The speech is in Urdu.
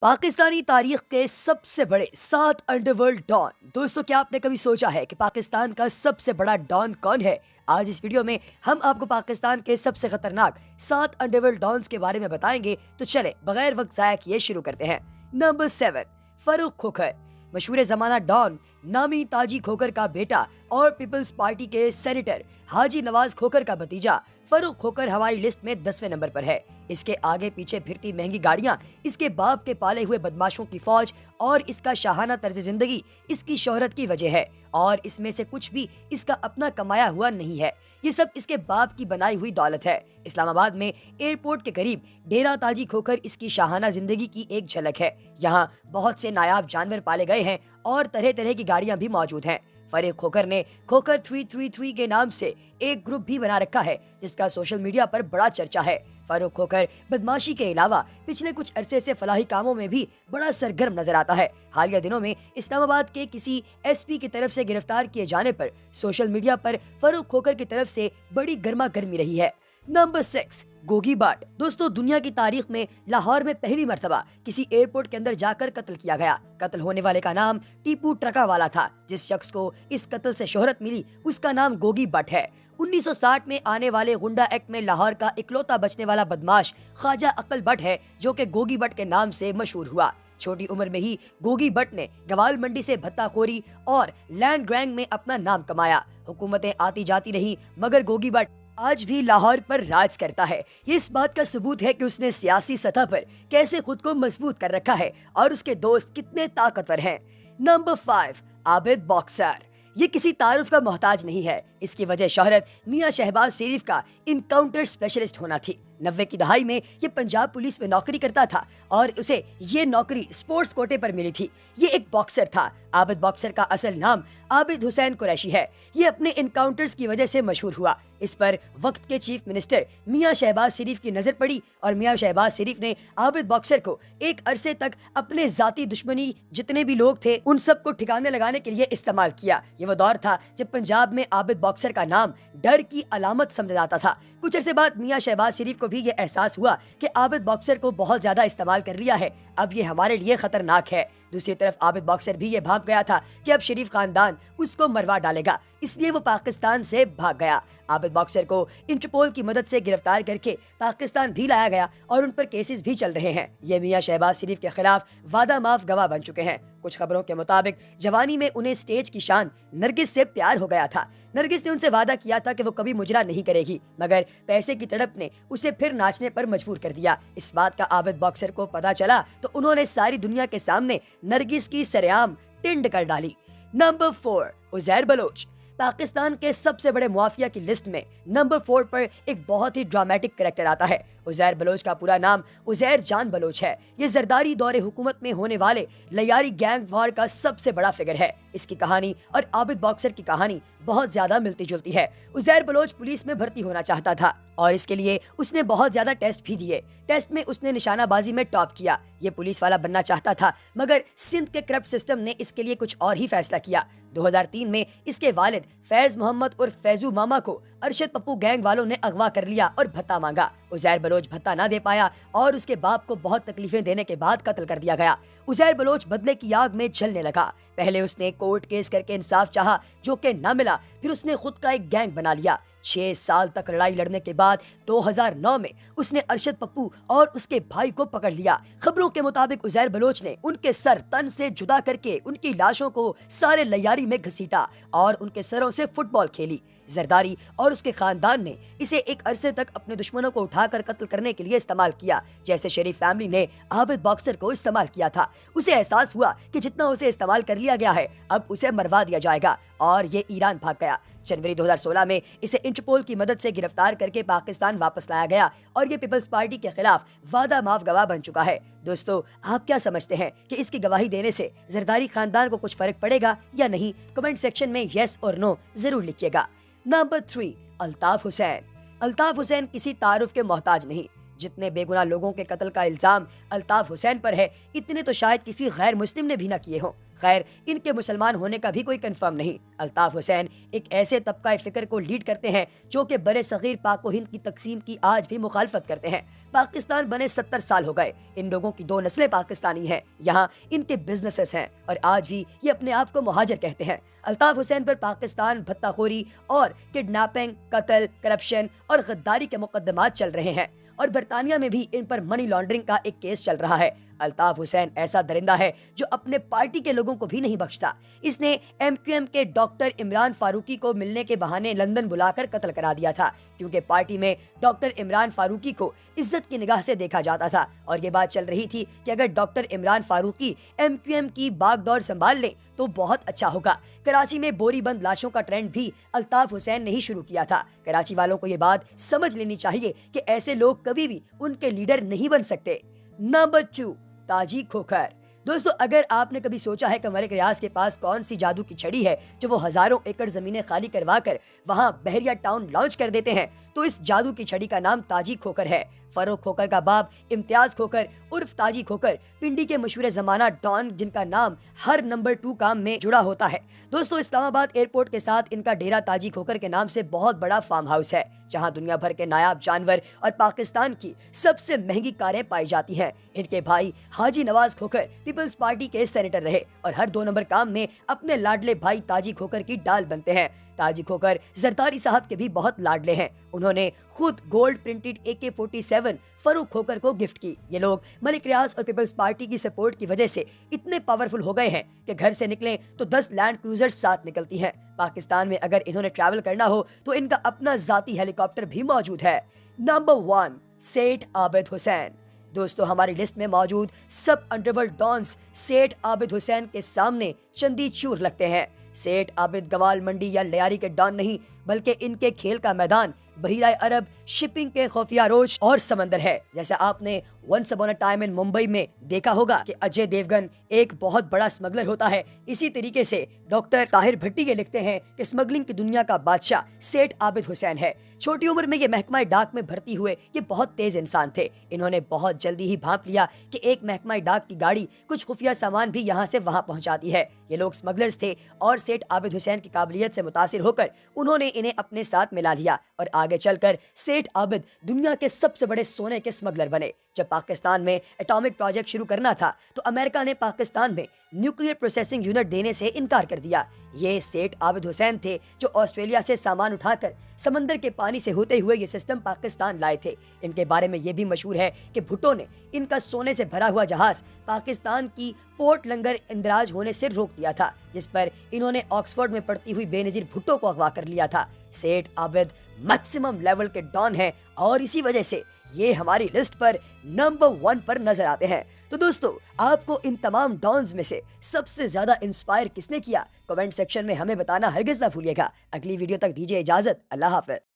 پاکستانی تاریخ کے سب سے بڑے 7 انڈرورلڈ ڈان۔ دوستو، کیا آپ نے کبھی سوچا ہے کہ پاکستان کا سب سے بڑا ڈان کون ہے؟ آج اس ویڈیو میں ہم آپ کو پاکستان کے سب سے خطرناک 7 انڈرورلڈ ڈانز کے بارے میں بتائیں گے، تو چلے بغیر وقت ضائع کیے شروع کرتے ہیں۔ نمبر 7، فاروق کھوکھر۔ مشہور زمانہ ڈان نامی تاجی کھوکھر کا بیٹا اور پیپلز پارٹی کے سینیٹر حاجی نواز کھوکھر کا بھتیجا فاروق کھوکھر ہماری لسٹ میں 10ویں نمبر پر ہے۔ اس کے آگے پیچھے پھرتی مہنگی گاڑیاں، اس کے باپ کے پالے ہوئے بدماشوں کی فوج اور اس کا شاہانہ طرز زندگی اس کی شہرت کی وجہ ہے، اور اس میں سے کچھ بھی اس کا اپنا کمایا ہوا نہیں ہے، یہ سب اس کے باپ کی بنائی ہوئی دولت ہے۔ اسلام آباد میں ایئرپورٹ کے قریب ڈیرہ تاجی کھوکھر اس کی شاہانہ زندگی کی ایک جھلک ہے۔ یہاں بہت سے نایاب جانور پالے گئے ہیں اور طرح طرح کی گاڑیاں بھی موجود ہیں۔ فاروق کھوکھر نے کھوکھر 333 کے نام سے ایک گروپ بھی بنا رکھا ہے جس کا سوشل میڈیا پر بڑا چرچا ہے۔ فاروق کھوکھر بدماشی کے علاوہ پچھلے کچھ عرصے سے فلاحی کاموں میں بھی بڑا سرگرم نظر آتا ہے۔ حالیہ دنوں میں اسلام آباد کے کسی ایس پی کی طرف سے گرفتار کیے جانے پر سوشل میڈیا پر فاروق کھوکھر کی طرف سے بڑی گرما گرمی رہی ہے۔ Number 6، Gogi but. دوستو، دنیا کی تاریخ میں لاہور میں پہلی مرتبہ کسی ایئرپورٹ کے اندر جا کر قتل کیا گیا۔ قتل ہونے والے کا نام ٹیپو ٹرکا والا تھا۔ جس شخص کو اس قتل سے شہرت ملی اس کا نام گوگی بٹ ہے۔ 1960 میں آنے والے غنڈہ ایکٹ میں لاہور کا اکلوتا بچنے والا بدماش خواجہ عقل بٹ ہے، جو کہ گوگی بٹ کے نام سے مشہور ہوا۔ چھوٹی عمر میں ہی گوگی بٹ نے گوال منڈی سے بھتہ خوری اور لینڈ گرینگ میں اپنا نام کمایا۔ حکومتیں آتی جاتی رہی مگر گوگی بٹ آج بھی لاہور پر راج کرتا ہے۔ یہ اس بات کا ثبوت ہے کہ اس نے سیاسی سطح پر کیسے خود کو مضبوط کر رکھا ہے اور اس کے دوست کتنے طاقتور ہیں۔ نمبر 5، عابد باکسر۔ یہ کسی تعارف کا محتاج نہیں ہے، اس کی وجہ شہرت میاں شہباز شریف کا انکاؤنٹر اسپیشلسٹ ہونا تھی۔ 90 کی دہائی میں یہ پنجاب پولیس میں نوکری کرتا تھا اور اسے یہ نوکری سپورٹس کوٹے پر ملی تھی۔ یہ ایک باکسر تھا۔ عابد باکسر کا اصل نام عابد حسین قریشی ہے۔ یہ اپنے انکاؤنٹرز کی وجہ سے مشہور ہوا۔ اس پر وقت کے چیف منسٹر میاں شہباز شریف کی نظر پڑی اور میاں شہباز شریف نے عابد باکسر کو ایک عرصے تک اپنے ذاتی دشمنی جتنے بھی لوگ تھے ان سب کو ٹھکانے لگانے کے لیے استعمال کیا۔ یہ وہ دور تھا جب پنجاب میں عابد باکسر کا نام ڈر کی علامت سمجھا جاتا تھا۔ کچھ عرصے بعد میاں شہباز شریف کو بھی یہ احساس ہوا کہ عابد باکسر کو بہت زیادہ استعمال کر لیا ہے، اب یہ ہمارے لیے خطرناک ہے۔ دوسری طرف عابد باکسر بھی یہ بھانپ گیا تھا کہ اب شریف خاندان اس کو مروا ڈالے گا، اس لیے وہ پاکستان سے بھاگ گیا۔ عابد باکسر کو انٹرپول کی مدد سے گرفتار کر کے پاکستان بھی لایا گیا اور ان پر کیسز بھی چل رہے ہیں۔ یہ میاں شہباز شریف کے خلاف وعدہ معاف گواہ بن چکے ہیں۔ کچھ خبروں کے مطابق جوانی میں انہیں سٹیج کی شان نرگس سے پیار ہو گیا تھا۔ نرگس نے ان سے وعدہ کیا تھا کہ وہ کبھی مجرا نہیں کرے گی، مگر پیسے کی تڑپ نے اسے پھر ناچنے پر مجبور کر دیا۔ اس بات کا عابد باکسر کو پتا چلا تو انہوں نے ساری دنیا کے سامنے نرگس کی سرعام ٹنڈ کر ڈالی۔ نمبر 4، عزیر بلوچ۔ پاکستان کے سب سے بڑے مافیا کی لسٹ میں نمبر 4 پر ایک بہت ہی ڈرامیٹک کریکٹر آتا ہے۔ عزیر بلوچ کا پورا نام عزیر جان بلوچ ہے۔ یہ زرداری دور حکومت میں ہونے والے لیاری گینگ وار کا سب سے بڑا فگر ہے۔ اس کی کہانی اور عابد باکسر کی کہانی بہت زیادہ ملتی جلتی ہے۔ عزیر بلوچ پولیس میں بھرتی ہونا چاہتا تھا اور اس کے لیے اس نے بہت زیادہ ٹیسٹ بھی دیے۔ ٹیسٹ میں اس نے نشانہ بازی میں ٹاپ کیا۔ یہ پولیس والا بننا چاہتا تھا مگر سندھ کے کرپٹ سسٹم نے اس کے لیے کچھ اور ہی فیصلہ کیا۔ 2003 میں اس کے والد فیض محمد اور فیضو ماما کو ارشد پپو گینگ والوں نے اغوا کر لیا اور بھتہ مانگا۔ عزیر بلوچ بھتہ نہ دے پایا اور اس کے باپ کو بہت تکلیفیں دینے کے بعد قتل کر دیا گیا۔ عزیر بلوچ بدلے کی آگ میں جلنے لگا۔ پہلے اس نے کورٹ کیس کر کے انصاف چاہا جو کہ نہ ملا، پھر اس نے خود کا ایک گینگ بنا لیا۔ 6 سال تک لڑائی لڑنے کے بعد 2009 میں اس نے ارشد پپو اور اس کے بھائی کو پکڑ لیا۔ خبروں کے مطابق عزیر بلوچ نے ان کے سر تن سے جدا کر کے ان کی لاشوں کو سارے لیاری میں گھسیٹا اور ان کے سروں سے فٹ بال کھیلی۔ زرداری اور اس کے خاندان نے اسے ایک عرصے تک اپنے دشمنوں کو اٹھا کر قتل کرنے کے لیے استعمال کیا، جیسے شریف فیملی نے عابد باکسر کو استعمال کیا تھا۔ اسے احساس ہوا کہ جتنا اسے استعمال کر لیا گیا ہے اب اسے مروا دیا جائے گا اور یہ ایران بھاگ گیا۔ جنوری 2016 میں اسے انٹرپول کی مدد سے گرفتار کر کے پاکستان واپس لایا گیا اور یہ پیپلز پارٹی کے خلاف وعدہ معاف گواہ بن چکا ہے۔ دوستو، آپ کیا سمجھتے ہیں کہ اس کی گواہی دینے سے زرداری خاندان کو کچھ فرق پڑے گا یا نہیں؟ کمنٹ سیکشن میں یس اور نو ضرور لکھیے گا۔ نمبر 3، الطاف حسین۔ الطاف حسین کسی تعارف کے محتاج نہیں۔ جتنے بے گناہ لوگوں کے قتل کا الزام الطاف حسین پر ہے اتنے تو شاید کسی غیر مسلم نے بھی نہ کیے ہوں۔ خیر، ان کے مسلمان ہونے کا بھی کوئی کنفرم نہیں۔ الطاف حسین ایک ایسے طبقہ فکر کو لیڈ کرتے ہیں جو کہ برِ صغیر پاک و ہند کی تقسیم کی آج بھی مخالفت کرتے ہیں۔ پاکستان بنے 70 سال ہو گئے، ان لوگوں کی 2 نسلیں پاکستانی ہیں، یہاں ان کے بزنسز ہیں اور آج بھی یہ اپنے آپ کو مہاجر کہتے ہیں۔ الطاف حسین پر پاکستان بھتہ خوری اور کڈنیپنگ، قتل، کرپشن اور غداری کے مقدمات چل رہے ہیں اور برطانیہ میں بھی ان پر منی لانڈرنگ کا ایک کیس چل رہا ہے۔ الطاف حسین ایسا درندہ ہے جو اپنے پارٹی کے لوگوں کو بھی نہیں بخشتا۔ اس نے MQM کے ڈاکٹر عمران فاروقی کو ملنے کے بہانے لندن بلا کر قتل کرا دیا تھا، کیونکہ پارٹی میں ڈاکٹر عمران فاروقی کو عزت کی نگاہ سے دیکھا جاتا تھا اور یہ بات چل رہی تھی کہ اگر ڈاکٹر عمران فاروقی MQM کی باغ ڈور سنبھال لیں تو بہت اچھا ہوگا۔ کراچی میں بوری بند لاشوں کا ٹرینڈ بھی الطاف حسین نے ہی شروع کیا تھا۔ کراچی والوں کو یہ بات سمجھ لینی چاہیے کہ ایسے لوگ کبھی بھی ان کے لیڈر نہیں بن سکتے۔ نمبر 2، تاجی کھوکھر۔ دوستو، اگر آپ نے کبھی سوچا ہے کہ ملک ریاض کے پاس کون سی جادو کی چھڑی ہے جو وہ ہزاروں ایکڑ زمینیں خالی کروا کر وہاں بحریہ ٹاؤن لانچ کر دیتے ہیں، تو اس جادو کی چھڑی کا نام تاجی کھوکھر ہے۔ فروخ کھوکھر کا باپ امتیاز کھوکھر عرف تاجی کھوکھر پنڈی کے مشہور زمانہ ڈان جن کا نام ہر نمبر 2 کام میں جڑا ہوتا ہے۔ دوستو، اسلام آباد ایئرپورٹ کے ساتھ ان کا ڈیرا تاجی کھوکھر کے نام سے بہت بڑا فارم ہاؤس ہے، جہاں دنیا بھر کے نایاب جانور اور پاکستان کی سب سے مہنگی کاریں پائی جاتی ہیں۔ ان کے بھائی حاجی نواز کھوکھر پیپلز پارٹی کے سینیٹر رہے اور ہر 2 نمبر کام میں اپنے لاڈلے بھائی تاجی کھوکھر کی ڈال بنتے ہیں۔ تاجی کھوکھر زرداری صاحب کے بھی بہت لاڈلے ہیں۔ انہوں نے خود گولڈ پرنٹڈ AK-47 فروخ کھوکھر کو گفٹ کی۔ یہ لوگ ملک ریاض اور پیپلز پارٹی کی سپورٹ کی وجہ سے اتنے پاورفل ہو گئے ہیں کہ گھر سے نکلیں تو 10 لینڈ کروزر ساتھ نکلتی ہیں۔ پاکستان میں اگر انہوں نے ٹریول کرنا ہو تو ان کا اپنا ذاتی ہیلی کاپٹر بھی موجود ہے۔ نمبر 1، سیٹھ عابد حسین۔ دوستو، ہماری لسٹ میں موجود سب انڈرورلڈ ڈانس سیٹھ عابد حسین کے سامنے چندی چور لگتے ہیں۔ سیٹھ عابد گوال منڈی یا لیاری کے ڈان نہیں، بلکہ ان کے کھیل کا میدان بحیرہ عرب، شپنگ کے خفیہ روش اور سمندر ہے۔ جیسے آپ نے ونس اپون اے ٹائم ان ممبئی میں دیکھا ہوگا کہ اجے دیوگن ایک بہت بڑا اسمگلر ہوتا ہے، اسی طریقے سے ڈاکٹر طاہر بھٹی یہ لکھتے ہیں کہ اسمگلنگ کی دنیا کا بادشاہ سیٹھ عابد حسین ہے۔ چھوٹی عمر میں یہ محکمہ ڈاک میں بھرتی ہوئے یہ بہت تیز انسان تھے۔ انہوں نے بہت جلدی ہی بھانپ لیا کہ ایک محکمہ ڈاک کی گاڑی کچھ خفیہ سامان بھی یہاں سے وہاں پہنچاتی ہے۔ یہ لوگ اسمگلرز تھے اور سیٹھ عابد حسین کی قابلیت سے متاثر ہو کر انہوں نے انہیں اپنے ساتھ ملا لیا اور آگے چل کر سیٹھ عابد دنیا کے سب سے بڑے سونے کے اسمگلر بنے۔ جب پاکستان میں ایٹامک پروجیکٹ شروع کرنا تھا تو امریکہ نے پاکستان میں نیوکلیئر پروسیسنگ یونٹ دینے سے انکار کر دیا۔ یہ سیٹھ عابد حسین تھے جو آسٹریلیا سے سامان اٹھا کر سمندر کے پانی سے ہوتے ہوئے یہ سسٹم پاکستان لائے تھے۔ ان کے بارے میں یہ بھی مشہور ہے کہ بھٹو نے ان کا سونے سے بھرا ہوا جہاز پاکستان کی پورٹ لنگر اندراج ہونے سے روک دیا تھا، جس پر انہوں نے آکسفورڈ میں پڑھتی ہوئی بے نظیر بھٹو کو اغوا کر لیا تھا۔ سیٹھ عابد میکسیمم لیول کے ڈان ہیں اور اسی وجہ سے یہ ہماری لسٹ پر نمبر 1 پر نظر آتے ہیں۔ تو دوستو، آپ کو ان تمام ڈانز میں سے سب سے زیادہ انسپائر کس نے کیا؟ کمنٹ سیکشن میں ہمیں بتانا ہرگز نہ بھولیے گا۔ اگلی ویڈیو تک دیجیے اجازت۔ اللہ حافظ۔